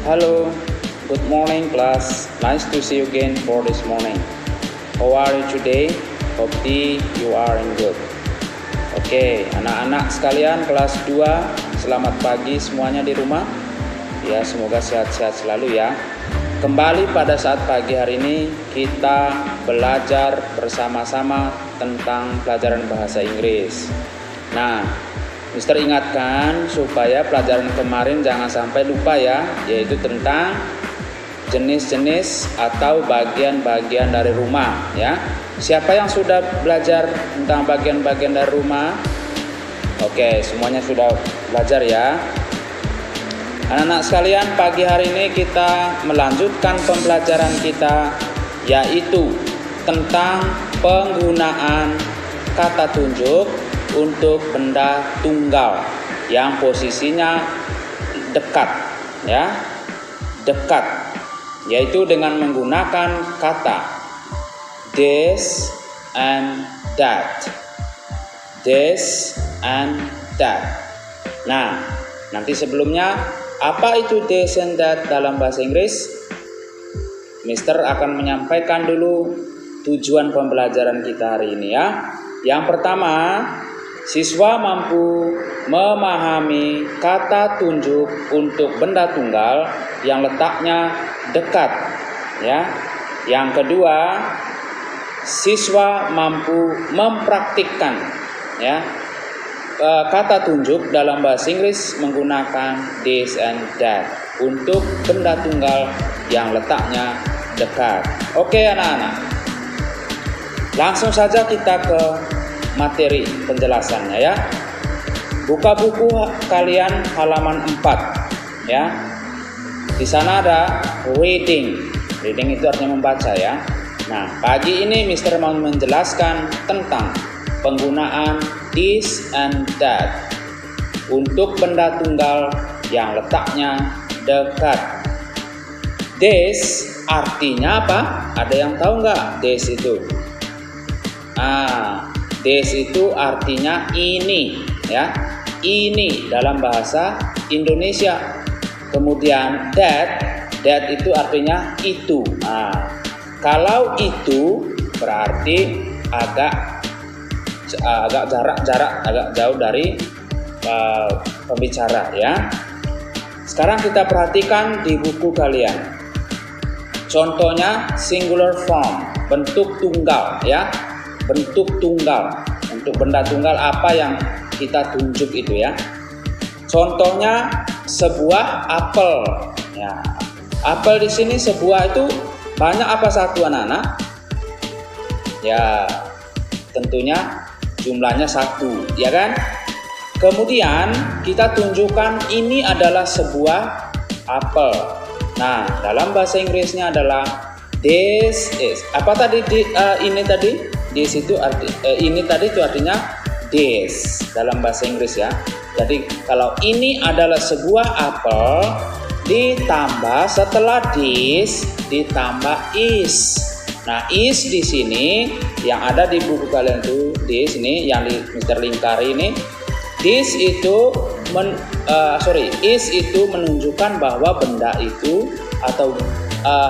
Hello, good morning class. Nice to see you again for this morning. How are you today? Hope you are in good. Oke, anak-anak sekalian kelas 2, selamat pagi semuanya di rumah. Ya, semoga sehat-sehat selalu ya. Kembali pada saat pagi hari ini kita belajar bersama-sama tentang pelajaran bahasa Inggris. Nah, Mister ingatkan supaya pelajaran kemarin jangan sampai lupa ya, yaitu tentang jenis-jenis atau bagian-bagian dari rumah ya. Siapa yang sudah belajar tentang bagian-bagian dari rumah? Oke, semuanya sudah belajar ya. Anak-anak sekalian, pagi hari ini kita melanjutkan pembelajaran kita, yaitu tentang penggunaan kata tunjuk untuk benda tunggal yang posisinya dekat ya, dekat, yaitu dengan menggunakan kata this and that, this and that. Nah, nanti sebelumnya apa itu this and that dalam bahasa Inggris? Mister akan menyampaikan dulu tujuan pembelajaran kita hari ini ya. Yang pertama, siswa mampu memahami kata tunjuk untuk benda tunggal yang letaknya dekat ya. Yang kedua, siswa mampu mempraktikkan ya kata tunjuk dalam bahasa Inggris menggunakan this and that untuk benda tunggal yang letaknya dekat. Oke anak-anak, langsung saja kita ke materi penjelasannya ya. Buka buku kalian halaman 4 ya. Di sana ada reading. Reading itu artinya membaca ya. Nah, pagi ini Mister mau menjelaskan tentang penggunaan this and that untuk benda tunggal yang letaknya dekat. This artinya apa? Ada yang tahu nggak this itu? This itu artinya ini ya, ini dalam bahasa Indonesia. Kemudian that itu artinya itu. Kalau itu berarti agak jauh dari pembicara ya. Sekarang kita perhatikan di buku kalian. Contohnya singular form, bentuk tunggal ya. Bentuk tunggal, untuk benda tunggal apa yang kita tunjuk itu ya. Contohnya sebuah apel ya. Apel di sini sebuah itu banyak apa satu anak-anak? Ya, tentunya jumlahnya satu ya kan. Kemudian kita tunjukkan ini adalah sebuah apel. Nah, dalam bahasa Inggrisnya adalah this is. Apa tadi ini tadi? This itu ini tadi itu artinya this dalam bahasa Inggris ya. Jadi kalau ini adalah sebuah apel ditambah setelah this ditambah is. Nah, is di sini yang ada di buku kalian tuh this ini yang di Mister lingkari ini. This itu is itu menunjukkan bahwa benda itu atau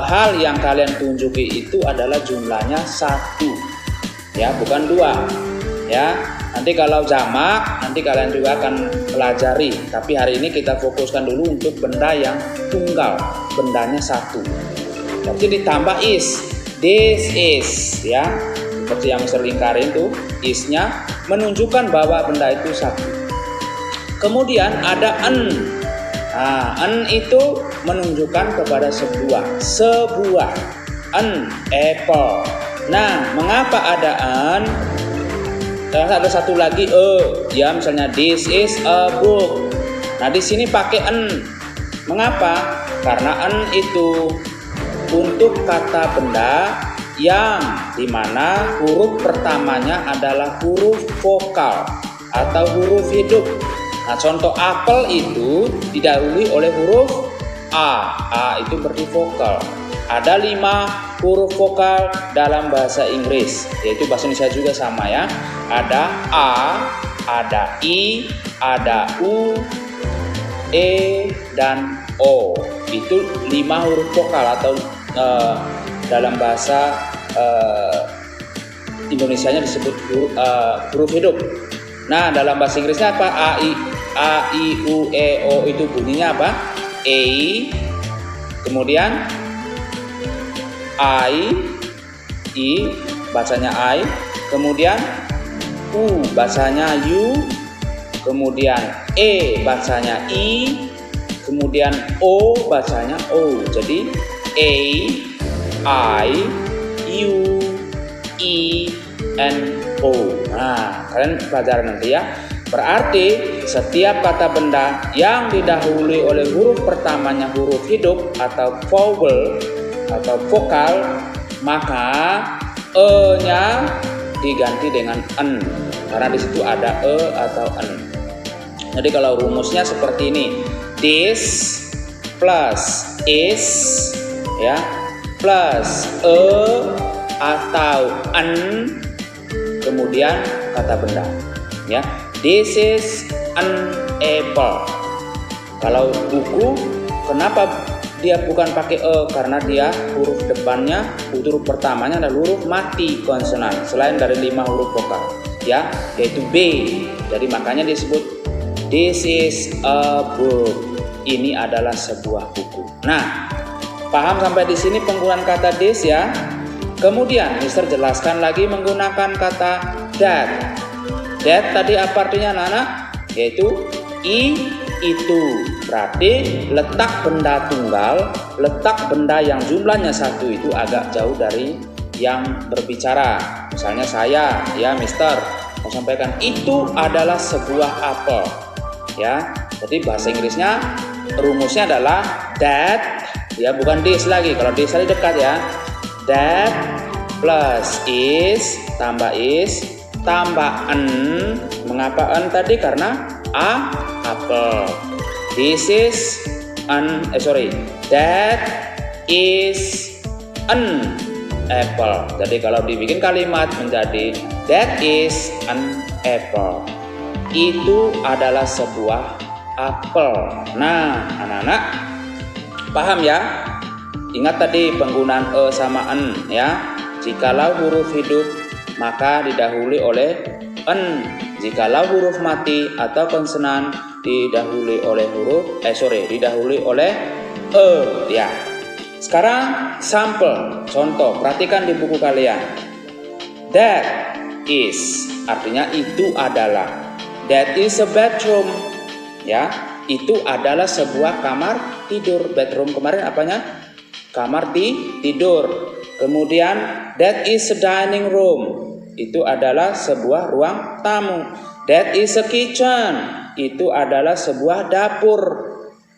hal yang kalian tunjuki itu adalah jumlahnya satu. Ya, bukan dua ya. Nanti kalau jamak nanti kalian juga akan pelajari, tapi hari ini kita fokuskan dulu untuk benda yang tunggal, bendanya satu. Jadi ditambah is, this is ya, seperti yang Mister lingkarin tuh, isnya menunjukkan bahwa benda itu satu. Kemudian ada an. An itu menunjukkan kepada sebuah an apple. Nah, mengapa ada an? Ada satu lagi ya, misalnya this is a book. Nah, di sini pakai an. Mengapa? Karena an itu untuk kata benda yang dimana huruf pertamanya adalah huruf vokal atau huruf hidup. Nah, contoh apel itu didahului oleh huruf A itu berarti vokal. Ada 5 huruf vokal dalam bahasa Inggris, yaitu bahasa Indonesia juga sama ya. Ada A, ada I, ada U, E, dan O. itu 5 huruf vokal atau dalam bahasa Indonesianya disebut huruf hidup. Nah, dalam bahasa Inggrisnya apa? A, I, U, E, O itu bunyinya apa? A, kemudian I bacanya I, kemudian U bacanya U, kemudian E bacanya I, kemudian O bacanya O. Jadi A, I, U, E, N, O. Nah, kalian pelajaran nanti ya. Berarti setiap kata benda yang didahului oleh huruf pertamanya huruf hidup atau vowel atau vokal, maka e-nya diganti dengan en, karena di situ ada e atau en. Jadi kalau rumusnya seperti ini, this plus is ya plus e atau en, kemudian kata benda ya. This is an apple. Kalau buku, kenapa dia bukan pakai e? Karena dia huruf depannya, huruf pertamanya adalah huruf mati konsonan selain dari 5 huruf vokal ya, yaitu B. Jadi makanya disebut this is a book. Ini adalah sebuah buku. Nah, paham sampai di sini penggunaan kata this ya. Kemudian Mister jelaskan lagi menggunakan kata that. That tadi apa artinya anak-anak? Yaitu itu. Berarti letak benda tunggal, letak benda yang jumlahnya 1 itu agak jauh dari yang berbicara. Misalnya saya, ya Mister, mau sampaikan itu adalah sebuah apel. Ya, jadi bahasa Inggrisnya rumusnya adalah that, ya bukan this lagi. Kalau this tadi dekat ya. That plus is tambah en. Mengapa en tadi? Karena apel. This is that is an apple. Jadi kalau dibikin kalimat menjadi that is an apple, itu adalah sebuah apel. Nah, anak-anak paham ya? Ingat tadi penggunaan e sama en ya. Jikalau huruf hidup maka didahului oleh en. Jikalau huruf mati atau konsonan didahului oleh didahului oleh e ya. Sekarang sampel, contoh, perhatikan di buku kalian. That is artinya itu adalah. That is a bedroom. Ya, itu adalah sebuah kamar tidur. Bedroom kemarin apanya? Kamar tidur. Kemudian that is a dining room. Itu adalah sebuah ruang tamu. That is a kitchen. Itu adalah sebuah dapur.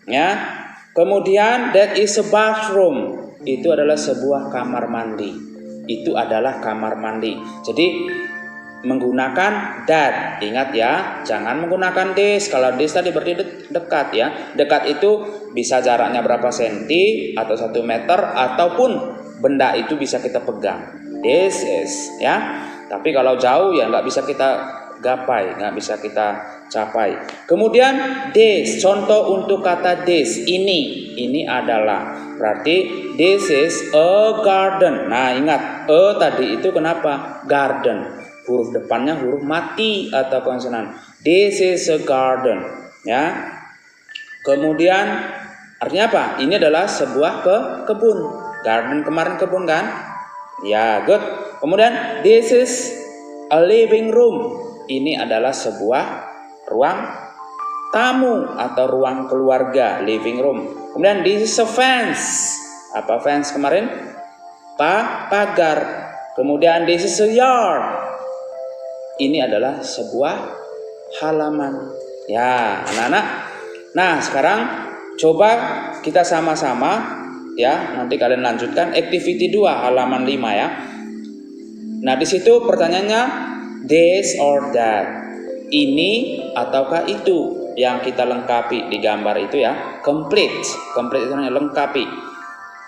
Ya. Kemudian that is a bathroom. Itu adalah sebuah kamar mandi. Itu adalah kamar mandi. Jadi menggunakan that. Ingat ya, jangan menggunakan this. Kalau this tadi berarti dekat ya. Dekat itu bisa jaraknya berapa senti atau 1 meter ataupun benda itu bisa kita pegang. This is ya. Tapi kalau jauh ya nggak bisa kita gapai, nggak bisa kita capai. Kemudian this, contoh untuk kata this, ini adalah, berarti this is a garden. Nah ingat, tadi itu kenapa? Garden, huruf depannya huruf mati atau konsonan. This is a garden, ya. Kemudian artinya apa? Ini adalah sebuah kebun. Garden kemarin kebun kan? Ya, good. Kemudian this is a living room. Ini adalah sebuah ruang tamu atau ruang keluarga, living room. Kemudian this is a fence. Apa fence kemarin? Pagar. Kemudian this is a yard. Ini adalah sebuah halaman. Ya, anak-anak. Nah, sekarang coba kita sama-sama ya, nanti kalian lanjutkan activity 2 halaman 5 ya. Nah, di situ pertanyaannya this or that. Ini ataukah itu yang kita lengkapi di gambar itu ya. Complete itu namanya lengkapi.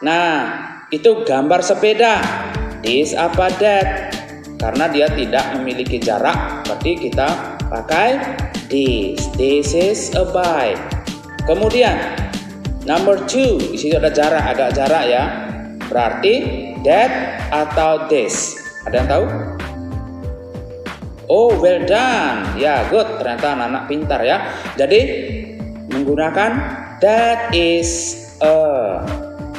Nah, itu gambar sepeda. This apa that? Karena dia tidak memiliki jarak, berarti kita pakai this. This is a bike. Kemudian Number 2, di situ ada jarak, agak jarak ya. Berarti that atau this. Ada yang tahu? Oh, well done. Ya, good. Ternyata anak-anak pintar ya. Jadi menggunakan that is a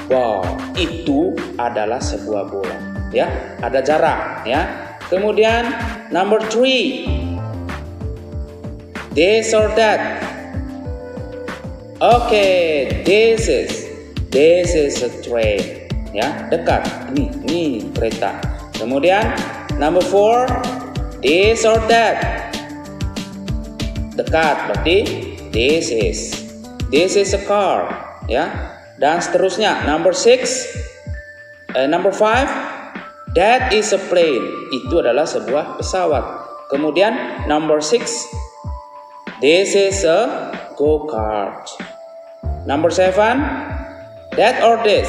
ball. Itu adalah sebuah bola. Ya, ada jarak ya. Kemudian number 3, this or that. Oke, this is a train. Ya, dekat. Ini kereta. Kemudian number 4, this or that. Dekat, berarti this is a car. Ya, dan seterusnya. Number 5, that is a plane. Itu adalah sebuah pesawat. Kemudian number 6, this is a go-kart. Number 7, that or this.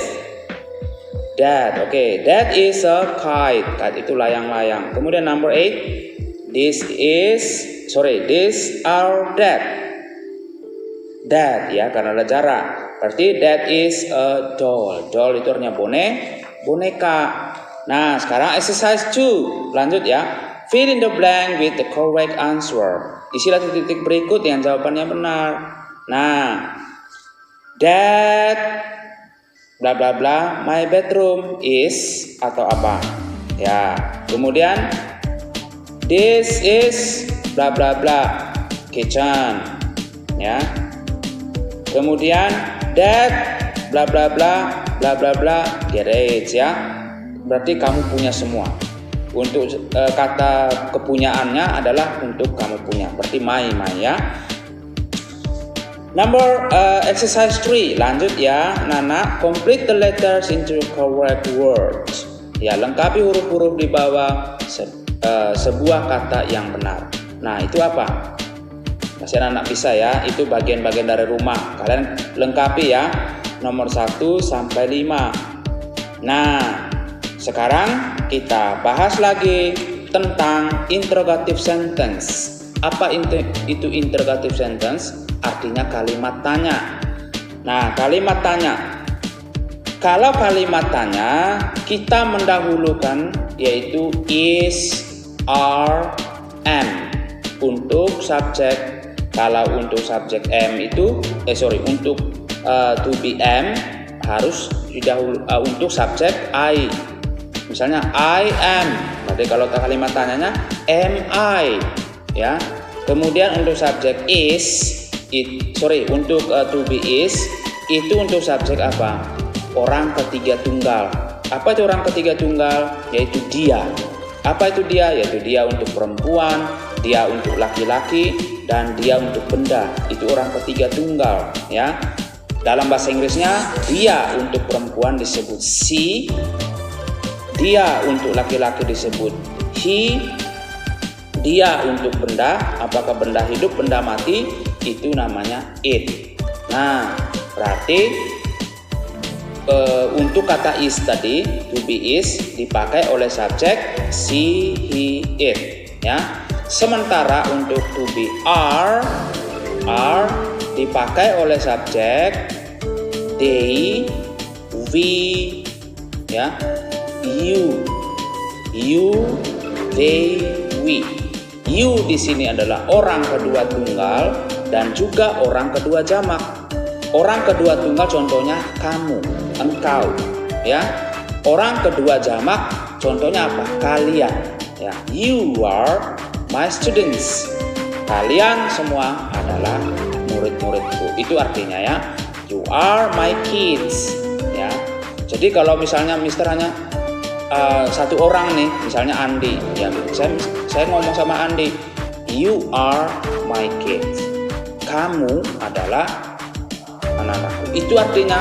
That, okay, that is a kite. Kite itu layang-layang. Kemudian number 8, this or that. That ya, karena ada jarak. Berarti that is a doll. Doll itu artinya boneka. Nah, sekarang exercise 2. Lanjut ya. Fill in the blank with the correct answer. Isilah titik-titik berikut yang jawabannya benar. Nah, that bla bla bla my bedroom is atau apa ya. Kemudian this is bla bla bla kitchen ya. Kemudian that bla bla bla bla bla bla garage ya. Berarti kamu punya semua. Untuk kata kepunyaannya adalah untuk kamu punya. Berarti my ya. Number exercise 3. Lanjut ya, Nana. Complete the letters into correct words. Ya, lengkapi huruf-huruf di bawah sebuah kata yang benar. Nah, itu apa? Masih anak bisa ya. Itu bagian-bagian dari rumah. Kalian lengkapi ya. Nomor 1 sampai 5. Nah, sekarang kita bahas lagi tentang interrogative sentence. Apa itu interrogative sentence? Artinya kalimat tanya. Nah, kalimat tanya. Kalau kalimat tanya, kita mendahulukan yaitu is, are, am untuk subjek. Kalau untuk subjek am itu, untuk to be am harus untuk subjek I. Misalnya I am. Berarti kalau kalimat tanyanya am I, ya. Kemudian untuk subjek is. Untuk to be is itu untuk subjek apa? Orang ketiga tunggal. Apa itu orang ketiga tunggal? Yaitu dia. Apa itu dia? Yaitu dia untuk perempuan, dia untuk laki-laki, dan dia untuk benda. Itu orang ketiga tunggal, ya. Dalam bahasa Inggrisnya, dia untuk perempuan disebut she, dia untuk laki-laki disebut he, dia untuk benda, apakah benda hidup, benda mati, itu namanya it. Nah, berarti untuk kata is tadi, to be is dipakai oleh subjek she, he, it, ya. Sementara untuk to be are dipakai oleh subjek they, we, ya, you, they, we. You di sini adalah orang kedua tunggal dan juga orang kedua jamak. Orang kedua tunggal contohnya kamu, engkau, ya. Orang kedua jamak contohnya apa? Kalian, ya. You are my students. Kalian semua adalah murid-muridku. Itu artinya ya. You are my kids, ya. Jadi kalau misalnya mister hanya satu orang nih, misalnya Andi, ya, saya ngomong sama Andi, you are my kids. Kamu adalah anak-anakku. Itu artinya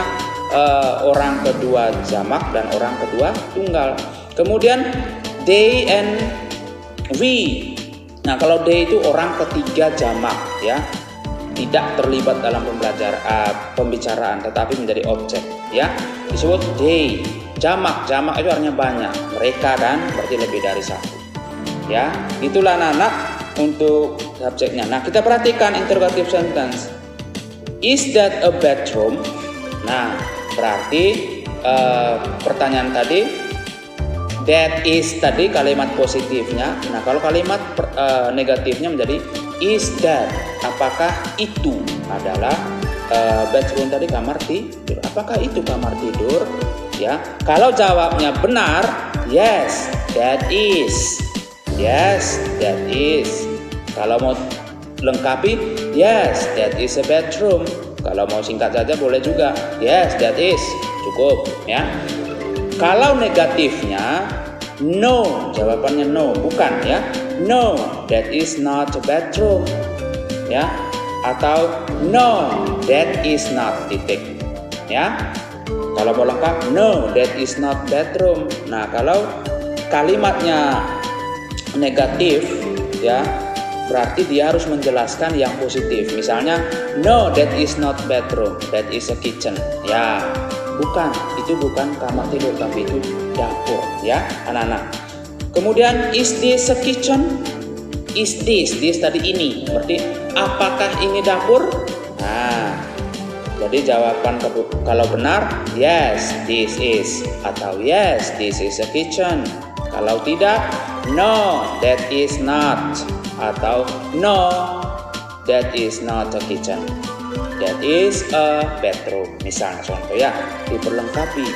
orang kedua jamak dan orang kedua tunggal. Kemudian they and we. Nah, kalau they itu orang ketiga jamak, ya, tidak terlibat dalam pembicaraan, tetapi menjadi objek, ya, disebut they. Jamak itu artinya banyak, mereka dan berarti lebih dari satu, ya. Itulah anak-anak untuk subjeknya. Nah, kita perhatikan interrogative sentence. Is that a bedroom? Nah, berarti pertanyaan tadi, that is tadi kalimat positifnya. Nah, kalau kalimat negatifnya menjadi is that. Apakah itu adalah bedroom tadi, kamar tidur? Apakah itu kamar tidur? Ya, kalau jawabnya benar, yes, that is. Yes, that is. Kalau mau lengkapi, yes, that is a bedroom. Kalau mau singkat saja boleh juga, yes, that is. Cukup ya. Kalau negatifnya, no, jawabannya no, bukan ya. No, that is not a bedroom. Ya. Atau no, that is not titik. Ya. Kalau mau lengkap, no, that is not bedroom. Nah, kalau kalimatnya negatif, ya, berarti dia harus menjelaskan yang positif. Misalnya, no, that is not bedroom, that is a kitchen. Ya, bukan, itu bukan kamar tidur, tapi itu dapur, ya, anak-anak. Kemudian, is this a kitchen? Is this tadi ini, berarti apakah ini dapur? Nah, jadi jawaban kalau benar, yes, this is. Atau yes, this is a kitchen. Kalau tidak, no, that is not. Atau no, that is not a kitchen. That is a bedroom. Misalnya contoh ya, diperlengkapi.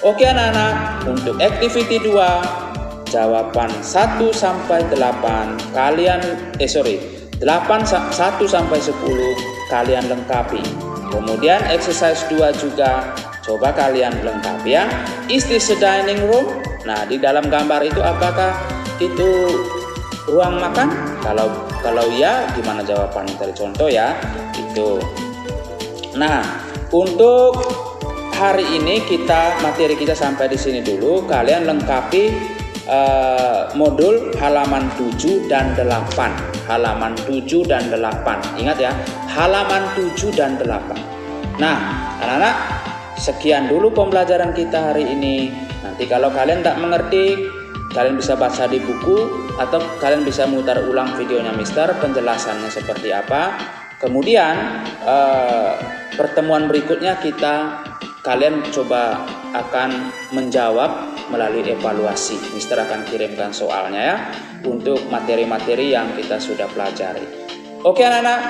Oke anak-anak, untuk activity 2, jawaban 1 sampai 8 kalian 1 sampai 10 kalian lengkapi. Kemudian exercise 2 juga coba kalian lengkapi ya. Is this a dining room? Nah, di dalam gambar itu apakah itu ruang makan? Kalau ya, gimana jawabannya tadi contoh ya? Itu. Nah, untuk hari ini materi kita sampai di sini dulu. Kalian lengkapi modul halaman 7 dan 8. Halaman 7 dan 8. Ingat ya, halaman 7 dan 8. Nah, anak-anak, sekian dulu pembelajaran kita hari ini. Nanti kalau kalian tak mengerti, kalian bisa baca di buku atau kalian bisa mutar ulang videonya Mister, penjelasannya seperti apa. Kemudian pertemuan berikutnya kalian coba akan menjawab melalui evaluasi. Mister akan kirimkan soalnya ya untuk materi-materi yang kita sudah pelajari. Oke anak-anak,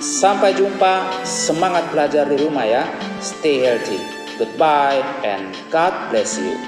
sampai jumpa. Semangat belajar di rumah ya. Stay healthy. Goodbye and God bless you.